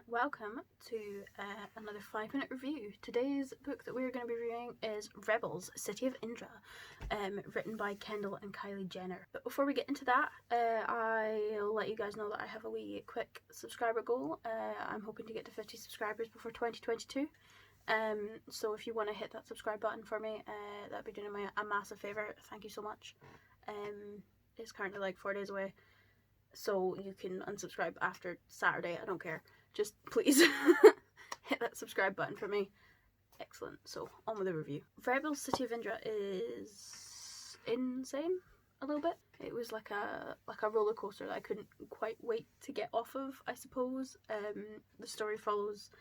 welcome to another 5-minute review. Today's book that we're going to be reviewing is Rebels, City of Indra, written by Kendall and Kylie Jenner. But before we get into that, I'll let you guys know that I have a wee quick subscriber goal. I'm hoping to get to 50 subscribers before 2022. So if you want to hit that subscribe button for me, that'd be doing me a massive favour. Thank you so much. It's currently like 4 days away, so you can unsubscribe after Saturday. I don't care. Just please hit that subscribe button for me. Excellent. So on with the review. Rebels City of Indra is insane a little bit. It was like a roller coaster that I couldn't quite wait to get off of, I suppose. The story follows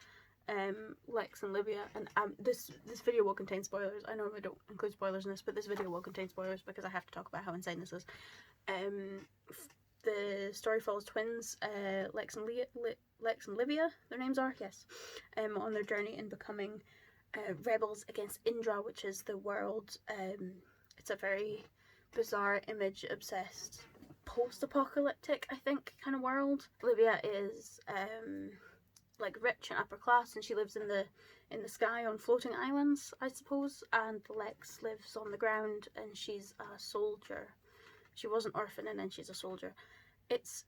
Lex and Livia, and this video will contain spoilers. I normally don't include spoilers in this, but this video will contain spoilers because I have to talk about how insane this is. The story follows twins, Lex and Livia, their names are, yes, on their journey in becoming rebels against Indra, which is the world. It's a very bizarre, image-obsessed, post-apocalyptic, I think, kind of world. Livia is like rich and upper class, and she lives in the sky on floating islands, I suppose. And Lex lives on the ground, and she's a soldier. She was an orphan, and then she's a soldier. It's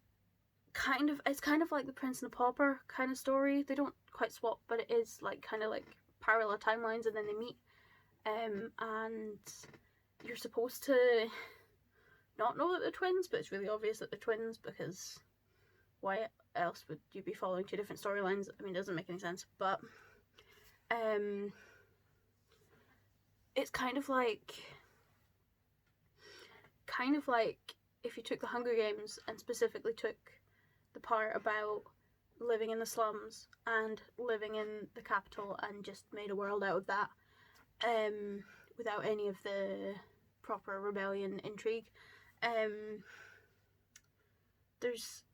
kind of like the Prince and the Pauper kind of story. They don't quite swap, but it is like kind of like parallel timelines, and then they meet. And you're supposed to not know that they're twins, but it's really obvious that they're twins, because why else would you be following two different storylines? I mean, it doesn't make any sense. But it's kind of like if you took the Hunger Games and specifically took the part about living in the slums and living in the capital and just made a world out of that, without any of the proper rebellion intrigue. There's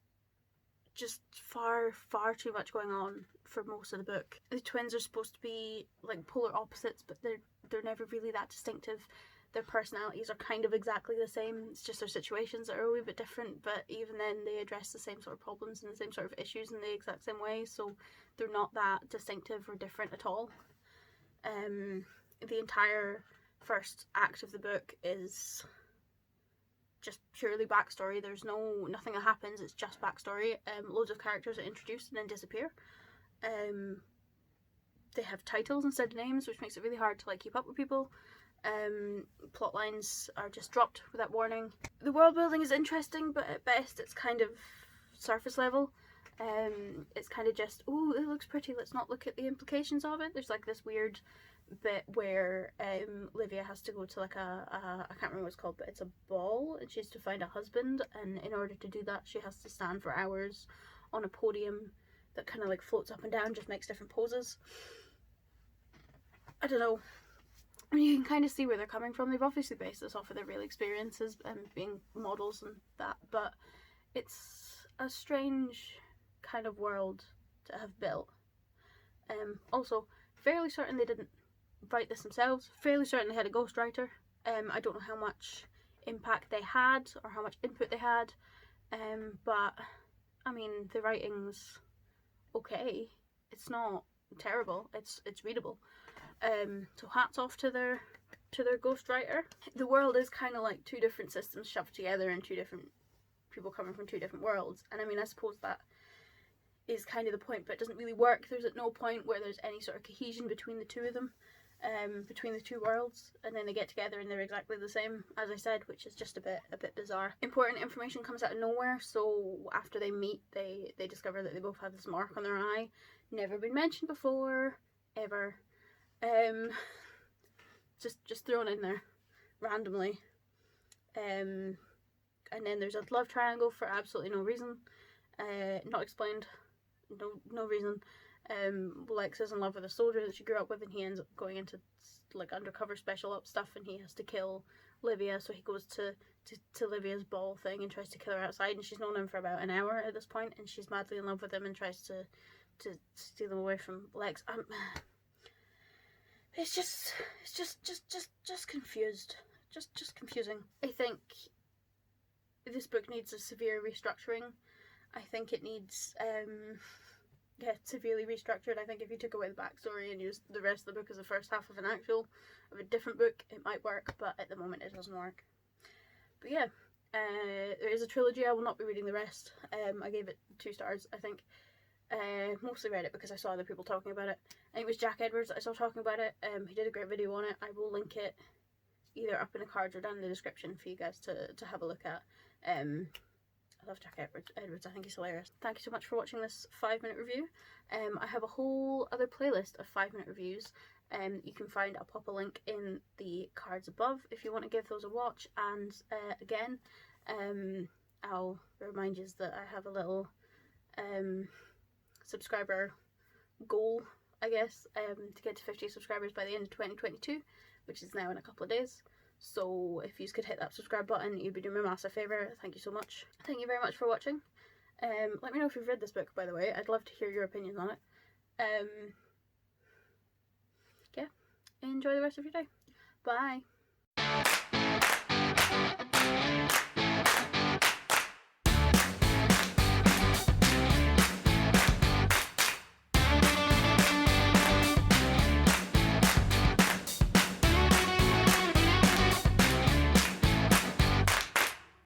just far too much going on for most of the book. The twins are supposed to be like polar opposites, but they're never really that distinctive. Their personalities are kind of exactly the same. It's just their situations that are a wee bit different, but even then they address the same sort of problems and the same sort of issues in the exact same way, so they're not that distinctive or different at all. The entire first act of the book is just purely backstory. There's nothing that happens, it's just backstory. Loads of characters are introduced and then disappear. They have titles instead of names, which makes it really hard to like keep up with people. Plot lines are just dropped without warning. The world building is interesting, but at best it's kind of surface level. It's kind of just, oh, it looks pretty, let's not look at the implications of it. There's like this weird bit where Livia has to go to like I can't remember what it's called, but it's a ball, and she has to find a husband, and in order to do that she has to stand for hours on a podium that kind of like floats up and down, just makes different poses. I don't know. I mean, you can kind of see where they're coming from. They've obviously based this off of their real experiences and being models and that, but it's a strange kind of world to have built. Also, fairly certain they didn't write this themselves. Fairly certain they had a ghostwriter. I don't know how much impact they had or how much input they had, but I mean, the writing's okay. It's not terrible. It's readable. So hats off to their ghostwriter. The world is kind of like two different systems shoved together and two different people coming from two different worlds, and I mean, I suppose that is kind of the point, but it doesn't really work. There's at no point where there's any sort of cohesion between the two of them, between the two worlds, and then they get together and they're exactly the same, as I said, which is just a bit bizarre. Important information comes out of nowhere. So after they meet, they discover that they both have this mark on their eye, never been mentioned before, ever. Just thrown in there randomly. And then there's a love triangle for absolutely no reason, not explained, no reason. Lex is in love with a soldier that she grew up with, and he ends up going into like undercover special ops stuff, and he has to kill Livia, so he goes to Livia's ball thing and tries to kill her outside, and she's known him for about an hour at this point, and she's madly in love with him and tries to steal him away from Lex. It's just confused. Just confusing. I think this book needs a severe restructuring. I think it needs get severely restructured. I think if you took away the backstory and used the rest of the book as the first half of a different book, it might work, but at the moment it doesn't work. But yeah, there is a trilogy. I will not be reading the rest. I gave it 2 stars, I think. Mostly read it because I saw other people talking about it. I think it was Jack Edwards that I saw talking about it. He did a great video on it. I will link it either up in the cards or down in the description for you guys to have a look at. I love Jack Edwards, I think he's hilarious. Thank you so much for watching this 5-minute review. I have a whole other playlist of 5-minute reviews you can find. I'll pop a link in the cards above if you want to give those a watch. And again, I'll remind you that I have a little subscriber goal, I guess, to get to 50 subscribers by the end of 2022, which is now in a couple of days. So if you could hit that subscribe button, you'd be doing me a massive favour. Thank you so much. Thank you very much for watching. Let me know if you've read this book, by the way. I'd love to hear your opinions on it. Yeah, enjoy the rest of your day. Bye.